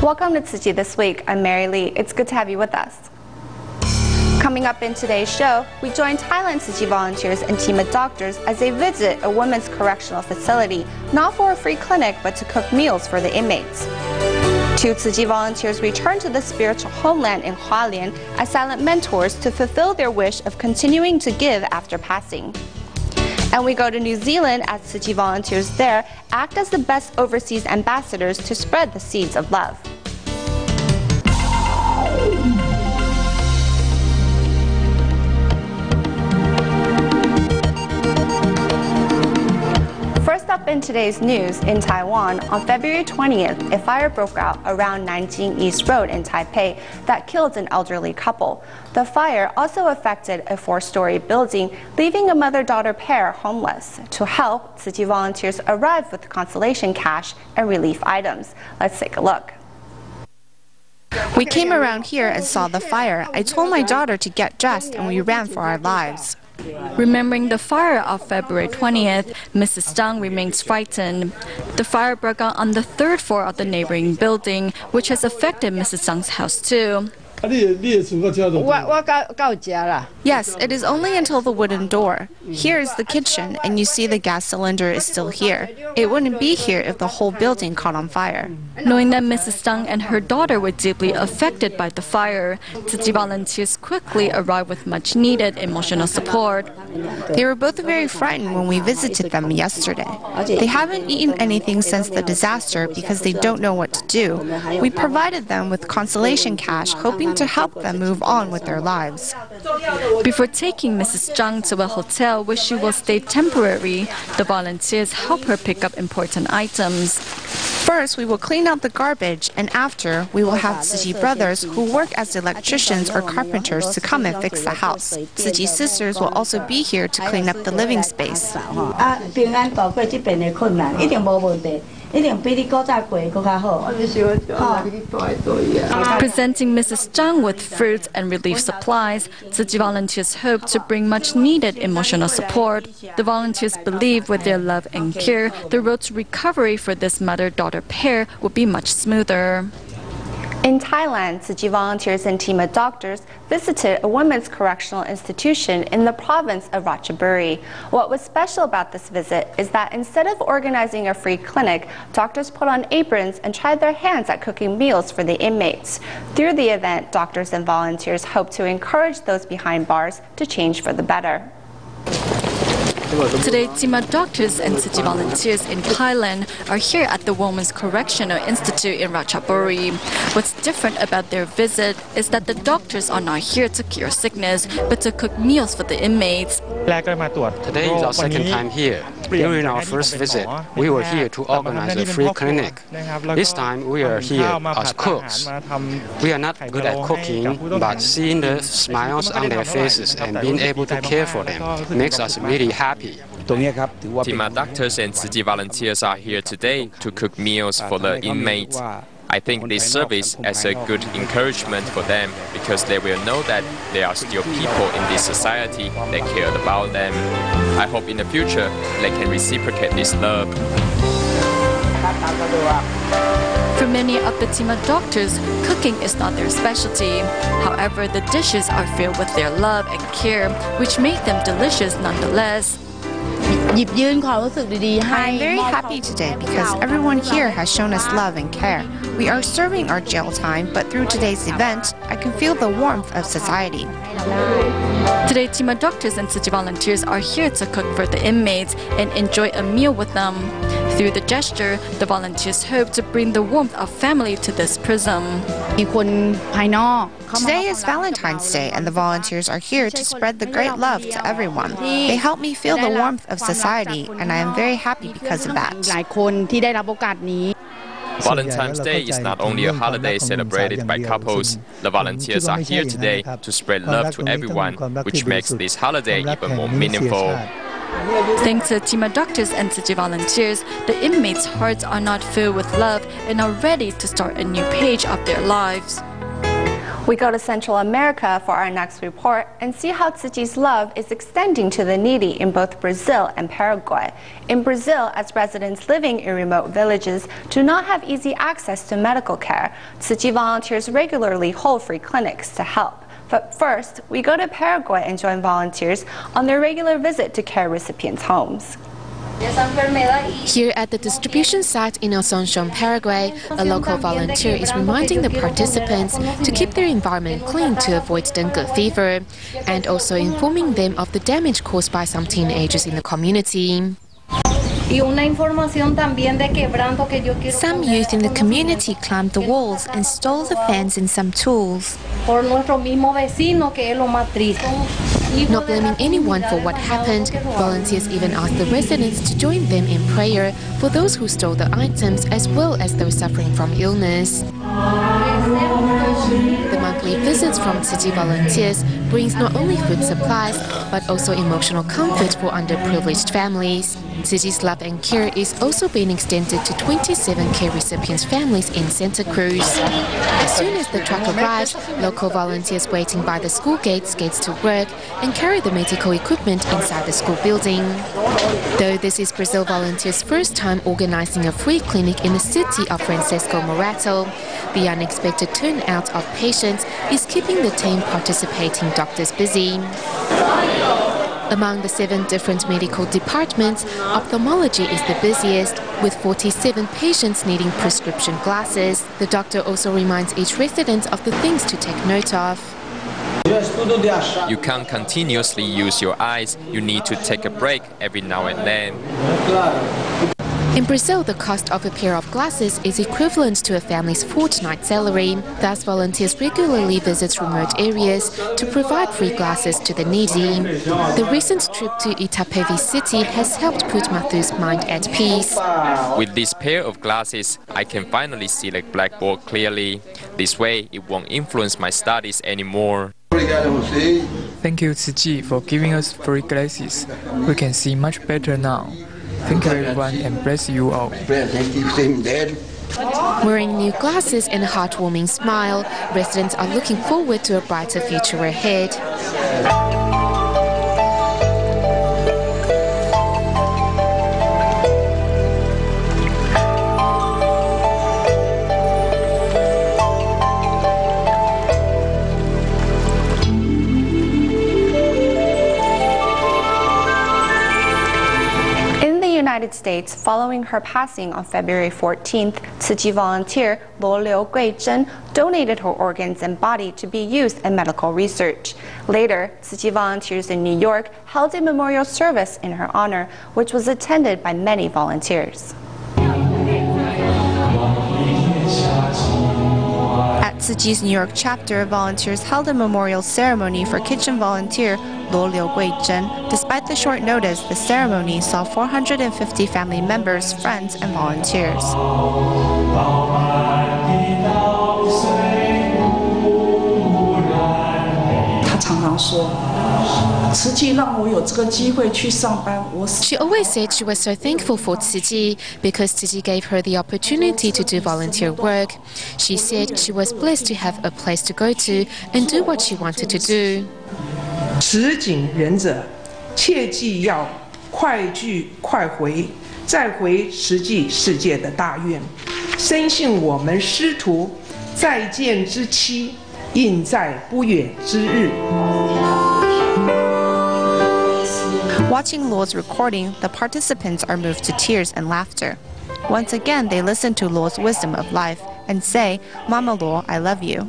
Welcome to Tzu Chi This Week. I'm Mary Lee. It's good to have you with us. Coming up in today's show, we join Thailand Tzu Chi volunteers and team of doctors as they visit a women's correctional facility, not for a free clinic, but to cook meals for the inmates. Two Tzu Chi volunteers return to the spiritual homeland in Hualien as silent mentors to fulfill their wish of continuing to give after passing. And we go to New Zealand as Tzu Chi volunteers there act as the best overseas ambassadors to spread the seeds of love. First up in today's news, in Taiwan, on February 20th, a fire broke out around 19 East Road in Taipei that killed an elderly couple. The fire also affected a 4-story building, leaving a mother-daughter pair homeless. To help, Tzu Chi volunteers arrived with consolation cash and relief items. Let's take a look. We came around here and saw the fire. I told my daughter to get dressed and we ran for our lives. Remembering the fire of February 20th, Mrs. Zhang remains frightened. The fire broke out on the 3rd floor of the neighboring building, which has affected Mrs. Zhang's house too. Yes, it is only until the wooden door. Here is the kitchen, and you see the gas cylinder is still here. It wouldn't be here if the whole building caught on fire. Knowing that Mrs. Zhang and her daughter were deeply affected by the fire, Tzu Chi volunteers quickly arrived with much-needed emotional support. They were both very frightened when we visited them yesterday. They haven't eaten anything since the disaster because they don't know what to do. We provided them with consolation cash, hoping to help them move on with their lives. Before taking Mrs. Zhang to a hotel where she will stay temporarily, the volunteers help her pick up important items. First, we will clean out the garbage, and after, we will have Tzu Chi brothers who work as electricians or carpenters to come and fix the house. Tzu Chi sisters will also be here to clean up the living space. Presenting Mrs. Zhang with fruits and relief supplies, Tzu Chi volunteers hope to bring much-needed emotional support. The volunteers believe with their love and care, the road to recovery for this mother-daughter pair will be much smoother. In Thailand, Tzu Chi volunteers and team of doctors visited a women's correctional institution in the province of Ratchaburi. What was special about this visit is that instead of organizing a free clinic, doctors put on aprons and tried their hands at cooking meals for the inmates. Through the event, doctors and volunteers hope to encourage those behind bars to change for the better. Today, team of doctors and Tzu Chi volunteers in Thailand are here at the Women's Correctional Institute in Ratchaburi. What's different about their visit is that the doctors are not here to cure sickness, but to cook meals for the inmates. Today is our second time here. During our first visit, we were here to organize a free clinic. This time, we are here as cooks. We are not good at cooking, but seeing the smiles on their faces and being able to care for them makes us really happy. Team of doctors and Tzu Chi volunteers are here today to cook meals for the inmates. I think this service is a good encouragement for them because they will know that there are still people in this society that care about them. I hope in the future they can reciprocate this love. For many of the team of doctors, cooking is not their specialty. However, the dishes are filled with their love and care, which make them delicious nonetheless. I am very happy today because everyone here has shown us love and care. We are serving our jail time, but through today's event, I can feel the warmth of society. Today, team of doctors and Tzu Chi volunteers are here to cook for the inmates and enjoy a meal with them. Through the gesture, the volunteers hope to bring the warmth of family to this prison. Today is Valentine's Day, and the volunteers are here to spread the great love to everyone. They help me feel the warmth of society, and I am very happy because of that. Valentine's Day is not only a holiday celebrated by couples. The volunteers are here today to spread love to everyone, which makes this holiday even more meaningful. Thanks to team of doctors and Tzu Chi volunteers, the inmates' hearts are not filled with love and are ready to start a new page of their lives. We go to Central America for our next report and see how Tzu Chi's love is extending to the needy in both Brazil and Paraguay. In Brazil, as residents living in remote villages do not have easy access to medical care, Tzu Chi volunteers regularly hold free clinics to help. But first, we go to Paraguay and join volunteers on their regular visit to care recipients' homes. Here at the distribution site in Asunción, Paraguay, a local volunteer is reminding the participants to keep their environment clean to avoid dengue fever, and also informing them of the damage caused by some teenagers in the community. Some youth in the community climbed the walls and stole the fans and some tools. Not blaming anyone for what happened, volunteers even asked the residents to join them in prayer for those who stole the items as well as those suffering from illness. The monthly visits from Tzu Chi volunteers brings not only food supplies but also emotional comfort for underprivileged families. Tzu Chi's love and care is also being extended to 27 care recipients' families in Santa Cruz. As soon as the truck arrives, local volunteers waiting by the school gates to work and carry the medical equipment inside the school building. Though this is Brazil volunteers' first time organizing a free clinic in the city of Francisco Morato, the unexpected turnout of patients is keeping the team participating doctors busy. Among the 7 different medical departments, ophthalmology is the busiest, with 47 patients needing prescription glasses. The doctor also reminds each resident of the things to take note of. You can't continuously use your eyes. You need to take a break every now and then. In Brazil, the cost of a pair of glasses is equivalent to a family's fortnight salary. Thus, volunteers regularly visit remote areas to provide free glasses to the needy. The recent trip to Itapevi city has helped put Mathu's mind at peace. With this pair of glasses, I can finally see the blackboard clearly. This way, it won't influence my studies anymore. Thank you, Tzu Chi, for giving us free glasses. We can see much better now. Thank you everyone and bless you all. Wearing new glasses and a heartwarming smile, residents are looking forward to a brighter future ahead. United States, following her passing on February 14th, Tzu Chi volunteer Luo Liu Guizhen donated her organs and body to be used in medical research. Later, Tzu Chi volunteers in New York held a memorial service in her honor, which was attended by many volunteers. At Tzu Chi's New York chapter, volunteers held a memorial ceremony for kitchen volunteer Luo Liu Guizhen. Despite the short notice, the ceremony saw 450 family members, friends, and volunteers. She always said she was so thankful for Tzu Chi because Tzu Chi gave her the opportunity to do volunteer work. She said she was blessed to have a place to go to and do what she wanted to do. 持景仁者，切记要快去快回，再回实际世界的大愿。深信我们师徒再见之期，应在不远之日。 Watching Luo's recording, the participants are moved to tears and laughter. Once again, they listen to Luo's wisdom of life and say, "Mama Luo, I love you."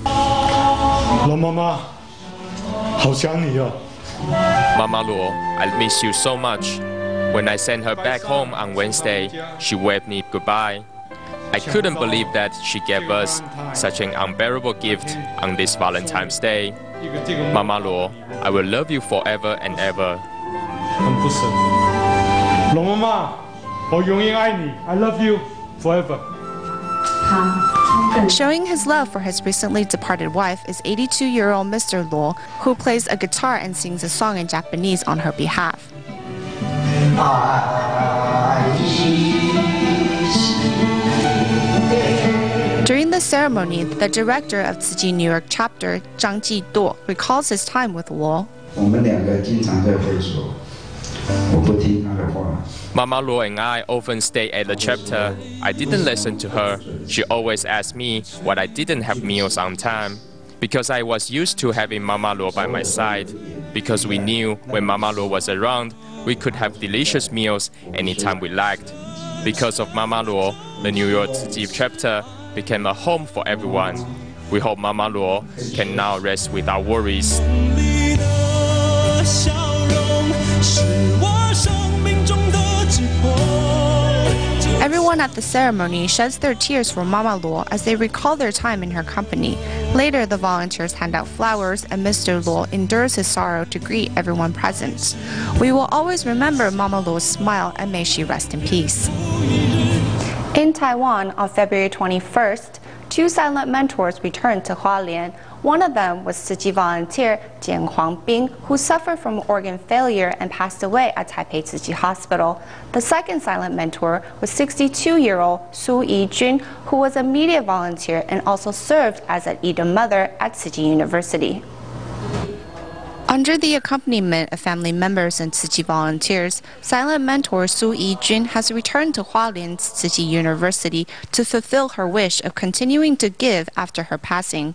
老妈妈，好想你哦。 Mama Luo, I miss you so much. When I sent her back home on Wednesday, she waved me goodbye. I couldn't believe that she gave us such an unbearable gift on this Valentine's Day. Mama Luo, I will love you forever and ever. 很不舍。老妈妈，我永远爱你 ，I love you forever. Showing his love for his recently departed wife is 82-year-old Mr. Luo, who plays a guitar and sings a song in Japanese on her behalf. During the ceremony, the director of Tzu Chi New York chapter, Tzu Chi This, recalls his time with Luo. Mama Luo and I often stay at the chapter. I didn't listen to her. She always asked me why I didn't have meals on time. Because I was used to having Mama Luo by my side. Because we knew when Mama Luo was around, we could have delicious meals anytime we liked. Because of Mama Luo, the New York Tzu Chi chapter became a home for everyone. We hope Mama Luo can now rest without worries. Everyone at the ceremony sheds their tears for Mama Luo as they recall their time in her company. Later, the volunteers hand out flowers and Mr. Luo endures his sorrow to greet everyone present. We will always remember Mama Luo's smile and may she rest in peace. In Taiwan, on February 21st, 2 silent mentors returned to Hualien. One of them was Tzu Chi volunteer Jian Huangbing, who suffered from organ failure and passed away at Taipei Tzu Chi Hospital. The second silent mentor was 62-year-old Su Yijun, who was a media volunteer and also served as an Ida mother at Tzu Chi University. Under the accompaniment of family members and Tzu Chi volunteers, silent mentor Su Yijun has returned to Hualien's Tzu Chi University to fulfill her wish of continuing to give after her passing.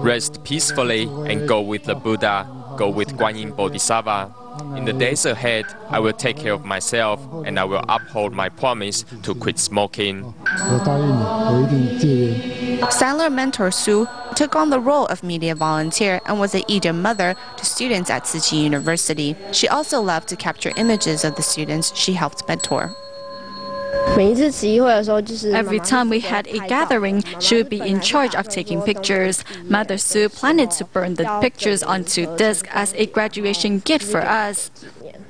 Rest peacefully and go with the Buddha, go with Guanyin Bodhisattva. In the days ahead, I will take care of myself and I will uphold my promise to quit smoking. Silent mentor Su took on the role of media volunteer and was an Ida mother to students at Tzu Chi University. She also loved to capture images of the students she helped mentor. Every time we had a gathering, she would be in charge of taking pictures. Mother Su planned to burn the pictures onto disc as a graduation gift for us.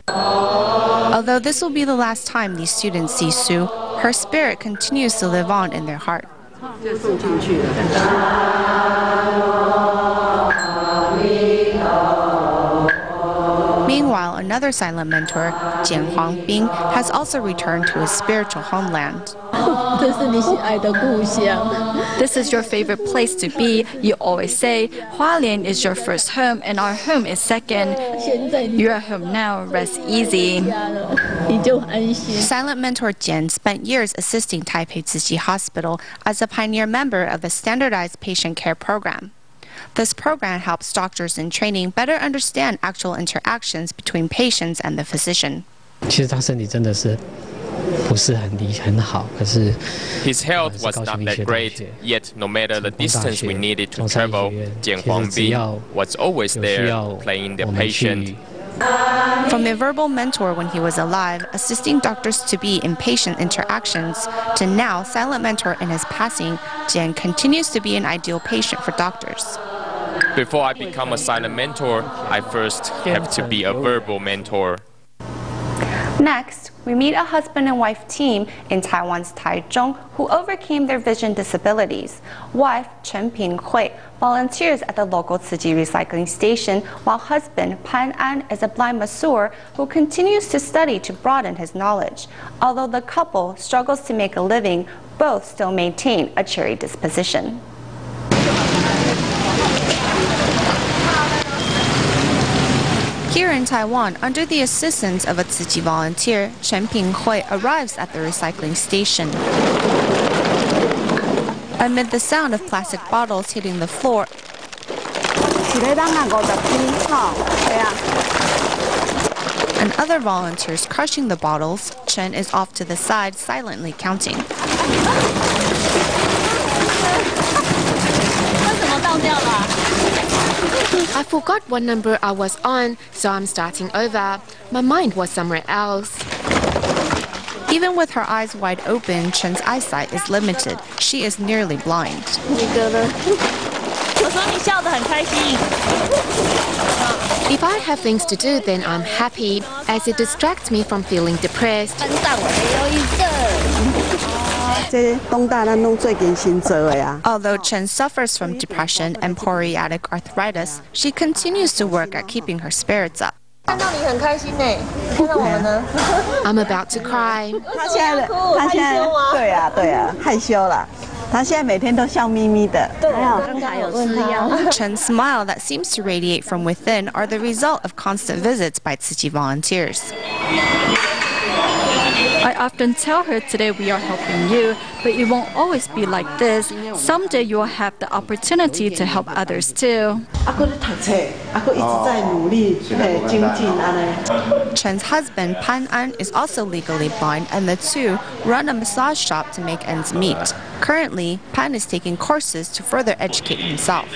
Although this will be the last time these students see Su, her spirit continues to live on in their heart. Meanwhile, another silent mentor, Jian Huangbing, has also returned to his spiritual homeland. This is your favorite place to be. You always say, Hualien is your first home and our home is second. You're at home now, rest easy. Silent mentor Jian spent years assisting Taipei Tzu Chi Hospital as a pioneer member of the standardized patient care program. This program helps doctors in training better understand actual interactions between patients and the physician. His health was not that great, yet no matter the distance we needed to travel, Jian Huangbing was always there, playing the patient. From a verbal mentor when he was alive, assisting doctors to be in patient interactions, to now silent mentor in his passing, Jian continues to be an ideal patient for doctors. Before I become a silent mentor, I first have to be a verbal mentor. Next, we meet a husband and wife team in Taiwan's Taichung who overcame their vision disabilities. Wife Chen Pinghui volunteers at the local Tzu Chi recycling station, while husband Pan An is a blind masseur who continues to study to broaden his knowledge. Although the couple struggles to make a living, both still maintain a cheery disposition. Here in Taiwan, under the assistance of a Tzu Chi volunteer, Chen Pinghui arrives at the recycling station. Amid the sound of plastic bottles hitting the floor and other volunteers crushing the bottles, Chen is off to the side silently counting. I forgot what number I was on, so I'm starting over. My mind was somewhere else. Even with her eyes wide open, Chen's eyesight is limited. She is nearly blind. If I have things to do, then I'm happy, as it distracts me from feeling depressed. Although Chen suffers from depression and psoriatic arthritis, she continues to work at keeping her spirits up. I'm about to cry. Chen's smile that seems to radiate from within are the result of constant visits by Tzu Chi volunteers. I often tell her today we are helping you, but it won't always be like this. Someday you will have the opportunity to help others too. Chen's husband, Pan An, is also legally blind, and the two run a massage shop to make ends meet. Currently, Pan is taking courses to further educate himself.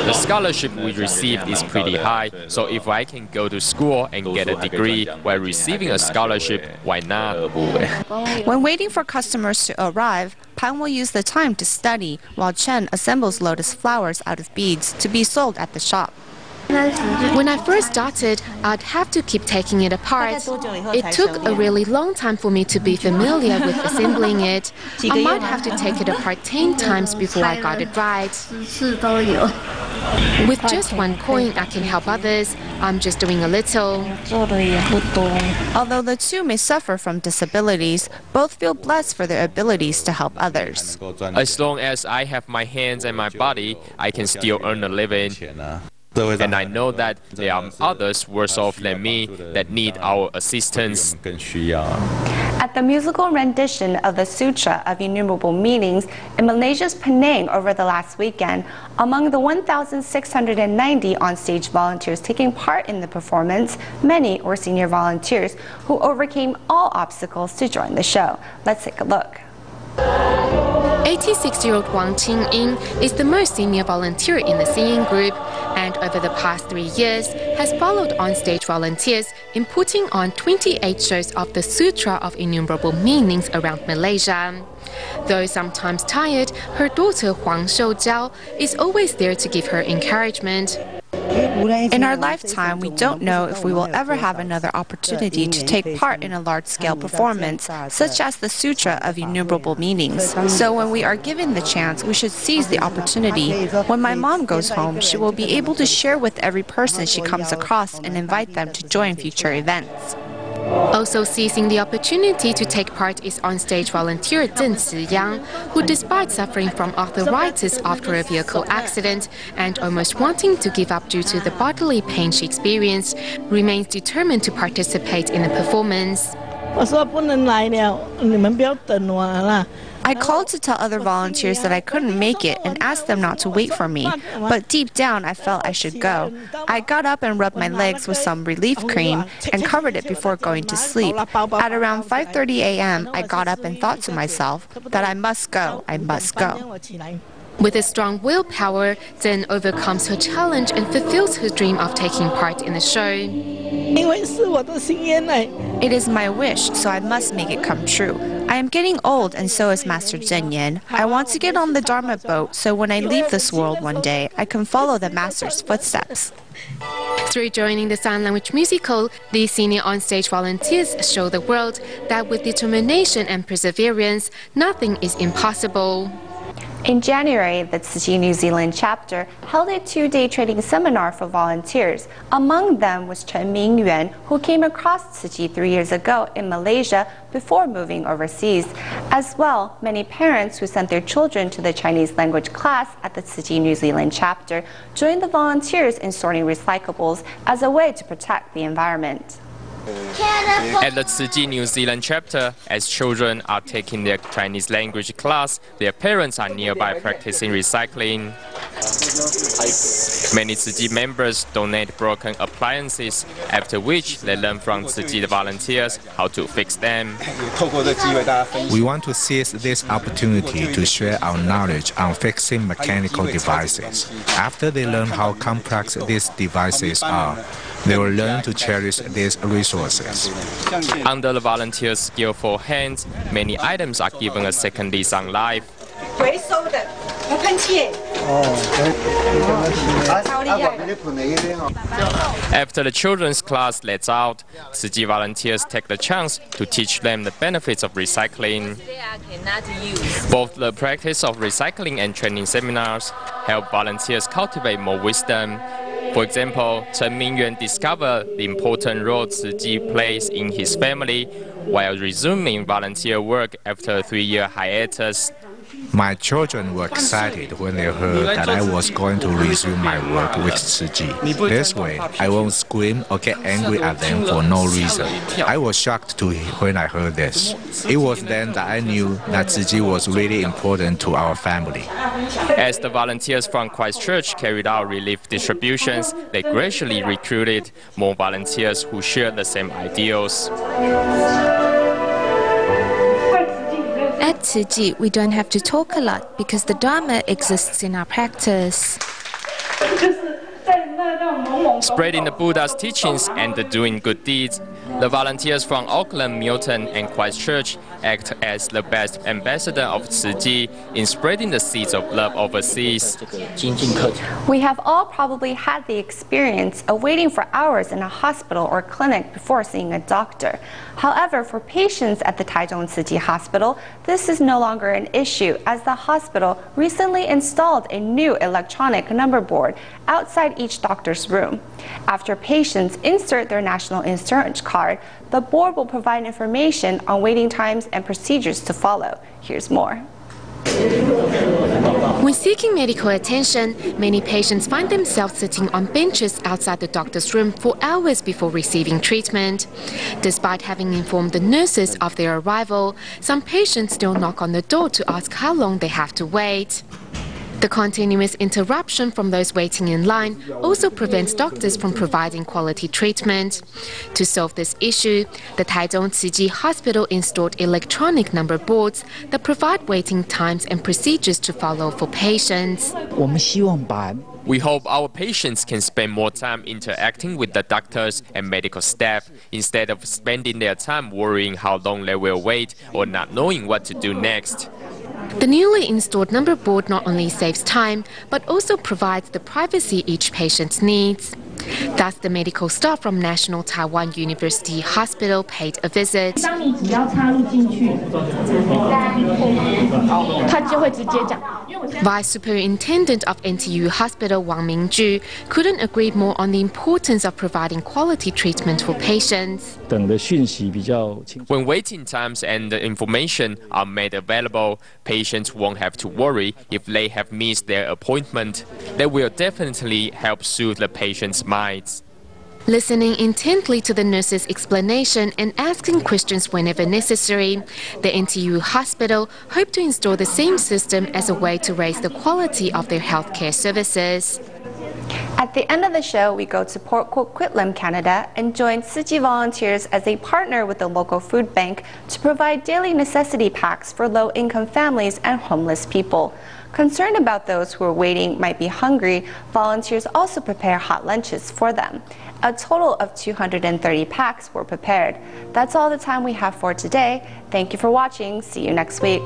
The scholarship we received is pretty high, so if I can go to school and get a degree while receiving a scholarship, why not? When waiting for customers to arrive, Pan will use the time to study while Chen assembles lotus flowers out of beads to be sold at the shop. When I first started, I'd have to keep taking it apart. It took a really long time for me to be familiar with assembling it. I might have to take it apart 10 times before I got it right. With just one coin, I can help others. I'm just doing a little. Although the two may suffer from disabilities, both feel blessed for their abilities to help others. As long as I have my hands and my body, I can still earn a living. And I know that there are others worse off than me that need our assistance. At the musical rendition of the Sutra of Innumerable Meanings in Malaysia's Penang over the last weekend, among the 1,690 on-stage volunteers taking part in the performance, many were senior volunteers who overcame all obstacles to join the show. Let's take a look. 86-year-old Wang Qing-ying is the most senior volunteer in the singing group, and over the past 3 years has followed on-stage volunteers in putting on 28 shows of the Sutra of Innumerable Meanings around Malaysia. Though sometimes tired, her daughter Huang Shoujiao is always there to give her encouragement. In our lifetime, we don't know if we will ever have another opportunity to take part in a large-scale performance, such as the Sutra of Innumerable Meanings. So when we are given the chance, we should seize the opportunity. When my mom goes home, she will be able to share with every person she comes across and invite them to join future events. Also seizing the opportunity to take part is on-stage volunteer Deng Ziyang, who despite suffering from arthritis after a vehicle accident and almost wanting to give up due to the bodily pain she experienced, remains determined to participate in the performance. I called to tell other volunteers that I couldn't make it and asked them not to wait for me, but deep down I felt I should go. I got up and rubbed my legs with some relief cream and covered it before going to sleep. At around 5:30 a.m., I got up and thought to myself that I must go, I must go. With a strong willpower, Zhen overcomes her challenge and fulfills her dream of taking part in the show. It is my wish, so I must make it come true. I am getting old, and so is Master Zhen Yan. I want to get on the Dharma boat, so when I leave this world one day, I can follow the Master's footsteps. Through joining the sign language musical, these senior on-stage volunteers show the world that with determination and perseverance, nothing is impossible. In January, the Tzu Chi New Zealand chapter held a 2-day training seminar for volunteers. Among them was Chen Mingyuan, who came across Tzu Chi 3 years ago in Malaysia before moving overseas. As well, many parents who sent their children to the Chinese language class at the Tzu Chi New Zealand chapter joined the volunteers in sorting recyclables as a way to protect the environment. At the Tzu Chi New Zealand chapter, as children are taking their Chinese language class, their parents are nearby practicing recycling. Many Tzu Chi members donate broken appliances, after which they learn from Tzu Chi volunteers how to fix them. We want to seize this opportunity to share our knowledge on fixing mechanical devices. After they learn how complex these devices are, they will learn to cherish these resources. Under the volunteers' skillful hands, many items are given a second lease on life. After the children's class lets out, Tzu Chi volunteers take the chance to teach them the benefits of recycling. Both the practice of recycling and training seminars help volunteers cultivate more wisdom. For example, Chen Mingyuan discovered the important role Tzu Chi plays in his family while resuming volunteer work after a 3-year hiatus. My children were excited when they heard that I was going to resume my work with Tzu Chi. This way, I won't scream or get angry at them for no reason. I was shocked when I heard this. It was then that I knew that Tzu Chi was really important to our family. As the volunteers from Christchurch carried out relief distributions, they gradually recruited more volunteers who shared the same ideals. At Tzu Chi, we don't have to talk a lot because the Dharma exists in our practice. Spreading the Buddha's teachings and doing good deeds, the volunteers from Auckland, Milton, and Christchurch act as the best ambassador of Tzu Chi in spreading the seeds of love overseas. We have all probably had the experience of waiting for hours in a hospital or clinic before seeing a doctor. However, for patients at the Taichung Tzu Chi Hospital, this is no longer an issue as the hospital recently installed a new electronic number board outside each doctor's room. After patients insert their national insurance card, the board will provide information on waiting times and procedures to follow. Here's more. When seeking medical attention, many patients find themselves sitting on benches outside the doctor's room for hours before receiving treatment. Despite having informed the nurses of their arrival, some patients still knock on the door to ask how long they have to wait. The continuous interruption from those waiting in line also prevents doctors from providing quality treatment. To solve this issue, the Taichung Tzu Chi Hospital installed electronic number boards that provide waiting times and procedures to follow for patients. We hope our patients can spend more time interacting with the doctors and medical staff instead of spending their time worrying how long they will wait or not knowing what to do next. The newly installed number board not only saves time, but also provides the privacy each patient needs. Thus, the medical staff from National Taiwan University Hospital paid a visit. Vice Superintendent of NTU Hospital Wang Mingju couldn't agree more on the importance of providing quality treatment for patients. When waiting times and the information are made available, patients won't have to worry if they have missed their appointment. That will definitely help soothe the patient's minds. Listening intently to the nurse's explanation and asking questions whenever necessary, the NTU Hospital hope to install the same system as a way to raise the quality of their healthcare services. At the end of the show, we go to Port Coquitlam, Canada, and join Tzu Chi volunteers as they partner with the local food bank to provide daily necessity packs for low-income families and homeless people. Concerned about those who are waiting might be hungry, volunteers also prepare hot lunches for them. A total of 230 packs were prepared. That's all the time we have for today. Thank you for watching. See you next week.